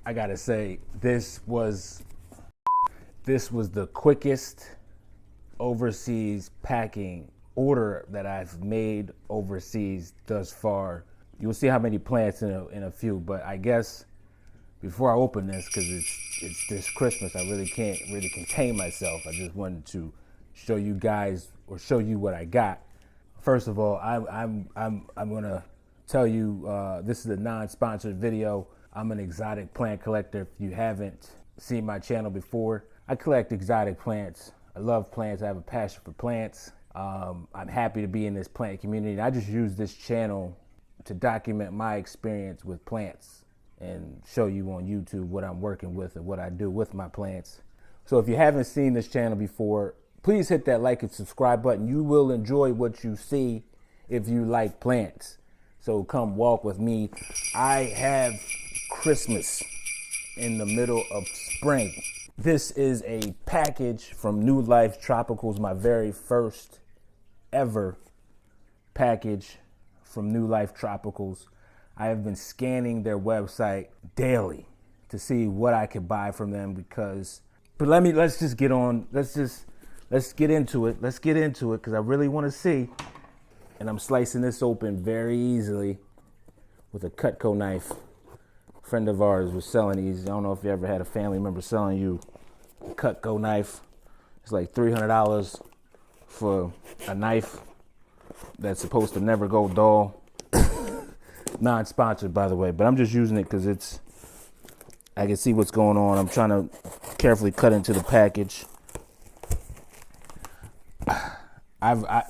I gotta say, this was the quickest overseas packing order that I've made overseas thus far. You'll see how many plants in a few, but I guess before I open this, because it's this Christmas, I really can't contain myself. I just wanted to show you guys, or show you what I got. First of all, I'm gonna tell you this is a non-sponsored video. I'm an exotic plant collector. If you haven't seen my channel before, I collect exotic plants. I love plants. I have a passion for plants. I'm happy to be in this plant community. And I just use this channel to document my experience with plants and show you on YouTube what I'm working with and what I do with my plants. So if you haven't seen this channel before, please hit that like and subscribe button. You will enjoy what you see if you like plants. So come walk with me. I have Christmas in the middle of spring. This is a package from New Life Tropicals, my very first ever package from New Life Tropicals. I have been scanning their website daily to see what I could buy from them but let's just get into it. Let's get into it because I really want to see. And I'm slicing this open very easily with a Cutco knife. A friend of ours was selling these. I don't know if you ever had a family member selling you a Cutco knife. It's like $300 for a knife that's supposed to never go dull. Non-sponsored, by the way, but I'm just using it because I can see what's going on. I'm trying to carefully cut into the package. I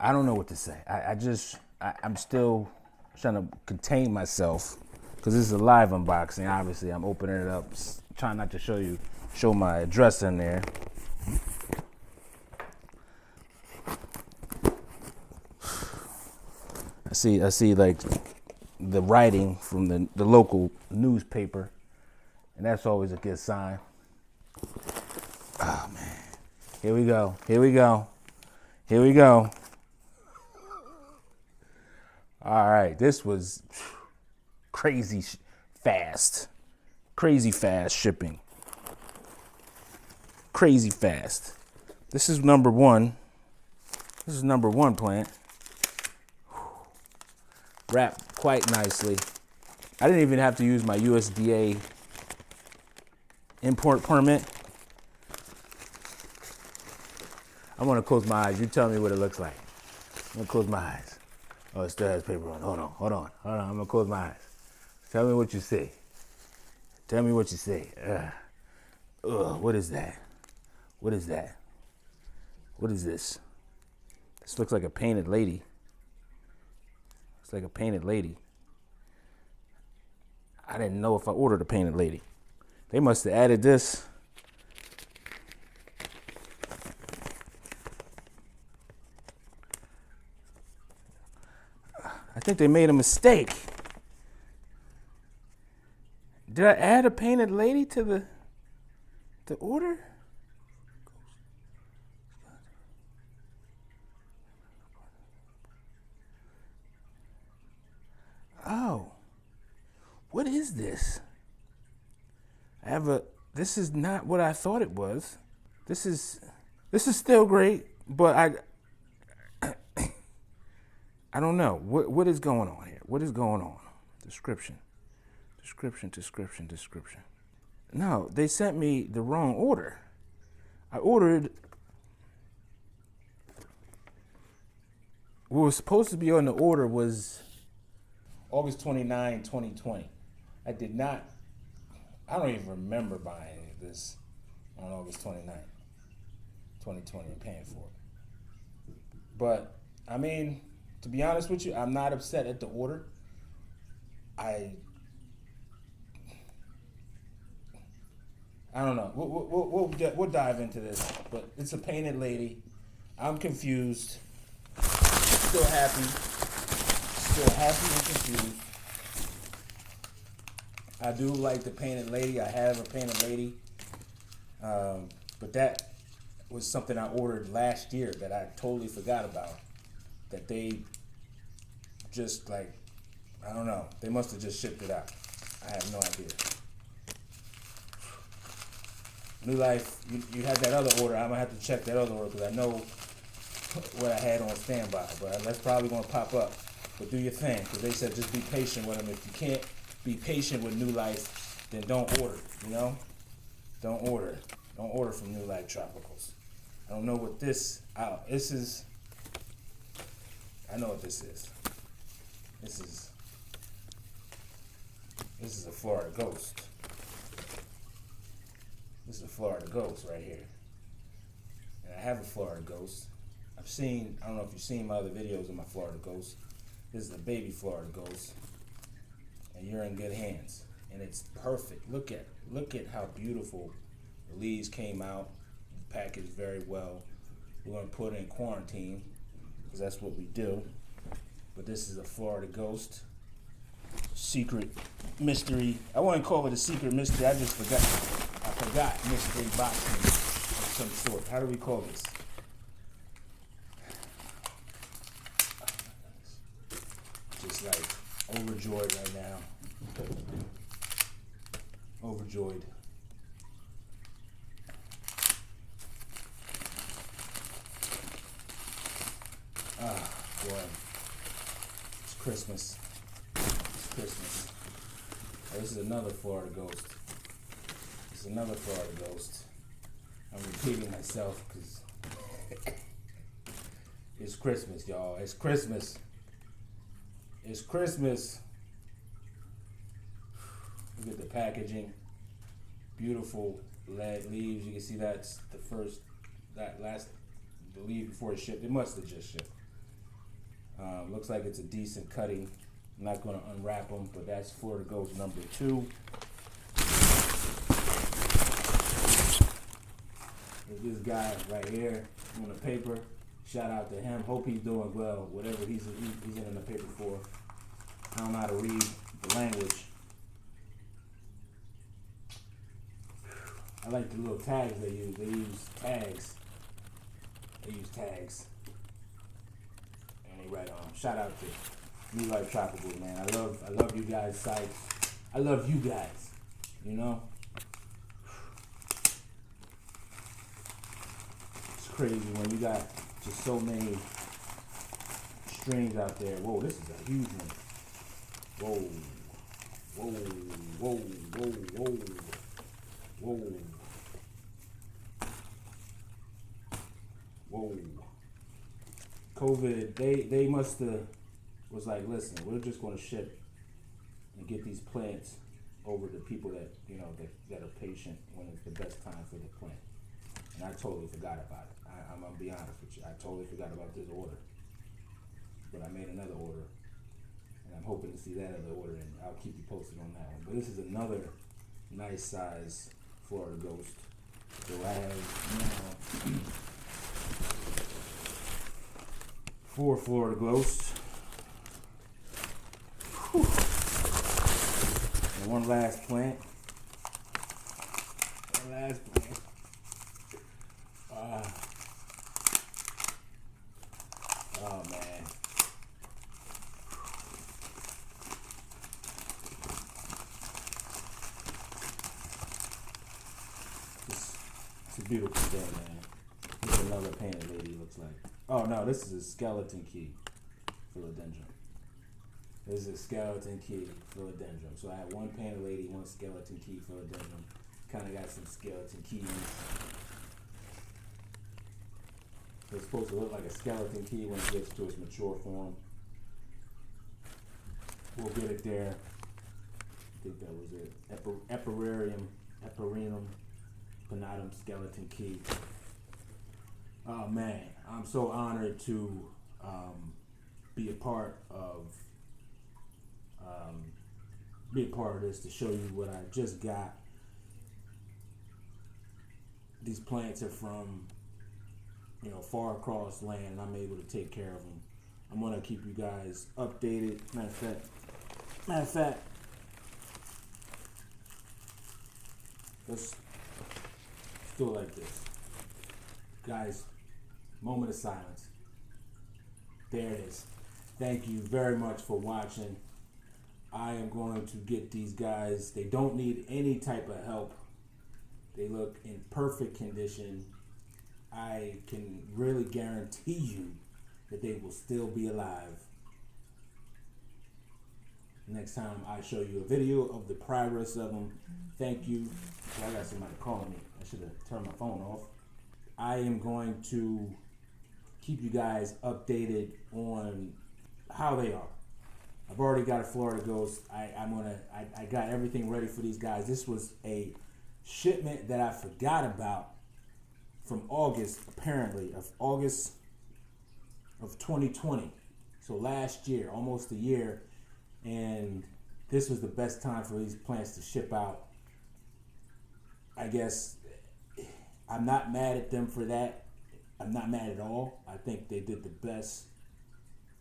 don't know what to say. I'm still trying to contain myself because this is a live unboxing. Obviously, I'm opening it up, trying not to show my address in there. I see like the writing from the local newspaper, and that's always a good sign. Oh man, here we go. All right, this was crazy fast shipping. Crazy fast. This is number one plant. Wrapped quite nicely. I didn't even have to use my USDA import permit. I'm gonna close my eyes. You tell me what it looks like. I'm gonna close my eyes. Oh, it still has paper on. Hold on. I'm gonna close my eyes. Tell me what you see. What is that? What is this? This looks like a painted lady. It's like a painted lady. I didn't know if I ordered a painted lady. They must have added this. I think they made a mistake. Did I add a painted lady to the order? Oh, what is this? This is not what I thought it was. This is still great, but I don't know. What is going on here? What is going on? Description. No, they sent me the wrong order. I ordered what was supposed to be on the order was August 29, 2020. I don't even remember buying this on August 29, 2020 and paying for it. But, I mean, to be honest with you, I'm not upset at the order. I don't know. We'll dive into this, but it's a painted lady. I'm confused. Still happy and confused. I do like the painted lady. I have a painted lady, but that was something I ordered last year that I totally forgot about. That they just like I don't know. They must have just shipped it out. I have no idea. New Life, you had that other order. I'm going to have to check that other order because I know what I had on standby. But that's probably going to pop up. But do your thing, because they said just be patient with them. If you can't be patient with New Life, then don't order, you know? Don't order. Don't order from New Life Tropicals. I don't know what this is. I know what this is. This is a Florida Ghost. This is a Florida Ghost right here. And I have a Florida Ghost. I don't know if you've seen my other videos of my Florida Ghost. This is a baby Florida Ghost. And you're in good hands. And it's perfect. Look at how beautiful the leaves came out. Packaged very well. We're going to put it in quarantine because that's what we do. But this is a Florida Ghost. Secret mystery. I wouldn't call it a secret mystery. I just forgot. Mystery boxing of some sort. How do we call this? Just like overjoyed right now. Overjoyed. Ah, boy. It's Christmas. It's Christmas. Oh, this is another Florida Ghost. This is another Florida Ghost. I'm repeating myself because it's Christmas, y'all. It's Christmas. It's Christmas. Look at the packaging. Beautiful leaves. You can see that's the leaf before it shipped. It must have just shipped. Looks like it's a decent cutting. I'm not going to unwrap them, but that's Florida Ghost number 2. There's this guy right here on the paper. Shout out to him. Hope he's doing well, whatever he's in the paper for. I don't know how to read the language. I like the little tags they use. They use tags. And they write on. Shout out to New Life Tropicals, man. I love you guys' sites. I love you guys. You know? It's crazy when you got just so many streams out there. Whoa, this is a huge one. Whoa. COVID, they must have was like, listen, we're just going to ship and get these plants over to people that, that are patient when it's the best time for the plant. And I totally forgot about it. I'm going to be honest with you. I totally forgot about this order. But I made another order. And I'm hoping to see that other order, and I'll keep you posted on that one. But this is another nice size Florida Ghost. So I have now 4 Florida Ghosts. Whew. And one last plant. Oh man. It's a beautiful day, man. This is another painted lady, looks like. Oh no, this is a skeleton key philodendron. This is a skeleton key philodendron. So I have one painted lady, one skeleton key philodendron. Kind of got some skeleton keys. It's supposed to look like a skeleton key when it gets to its mature form. We'll get it there. I think that was it. Epirenium pinatum skeleton key. Oh man, I'm so honored to be a part of this, to show you what I just got. These plants are from far across land, and I'm able to take care of them. I'm gonna keep you guys updated. Matter of fact, let's do it like this, guys. Moment of silence. There it is. Thank you very much for watching. I am going to get these guys. They don't need any type of help. They look in perfect condition. I can really guarantee you that they will still be alive. Next time I show you a video of the progress of them. Thank you. I got somebody calling me. I should have turned my phone off. I am going to keep you guys updated on how they are. I've already got a Florida Ghost. I got everything ready for these guys. This was a shipment that I forgot about from August, apparently, of August of 2020. So last year, almost a year, and this was the best time for these plants to ship out. I guess I'm not mad at them for that. I'm not mad at all. I think they did the best.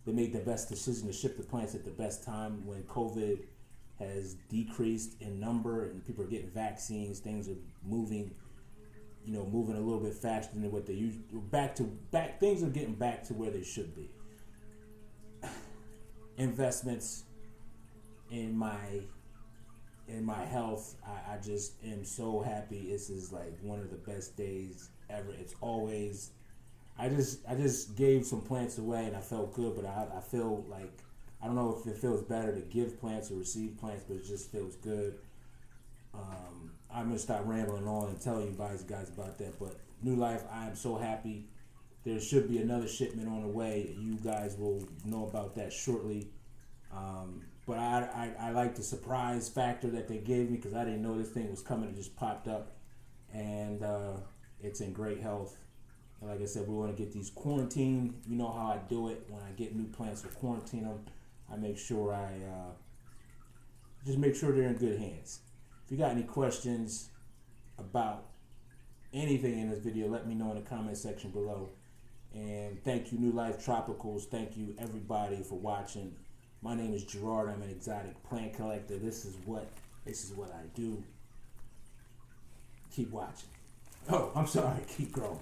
They made the best decision to ship the plants at the best time when COVID has decreased in number and people are getting vaccines. Things are moving, moving a little bit faster than what they used. Things are getting back to where they should be. Investments in my health. I just am so happy. This is like one of the best days ever. It's always. I just gave some plants away and I felt good, but I feel like, I don't know if it feels better to give plants or receive plants, but it just feels good. I'm going to stop rambling on and tell you guys about that. But New Life, I am so happy. There should be another shipment on the way. You guys will know about that shortly. But I like the surprise factor that they gave me because I didn't know this thing was coming. It just popped up. And it's in great health. And like I said, we want to get these quarantined. You know how I do it. When I get new plants or quarantine them, I make sure just make sure they're in good hands. If you got any questions about anything in this video, let me know in the comment section below. And thank you, New Life Tropicals. Thank you, everybody, for watching. My name is Gerard. I'm an exotic plant collector. This is what I do. Keep watching. Oh, I'm sorry. Keep growing.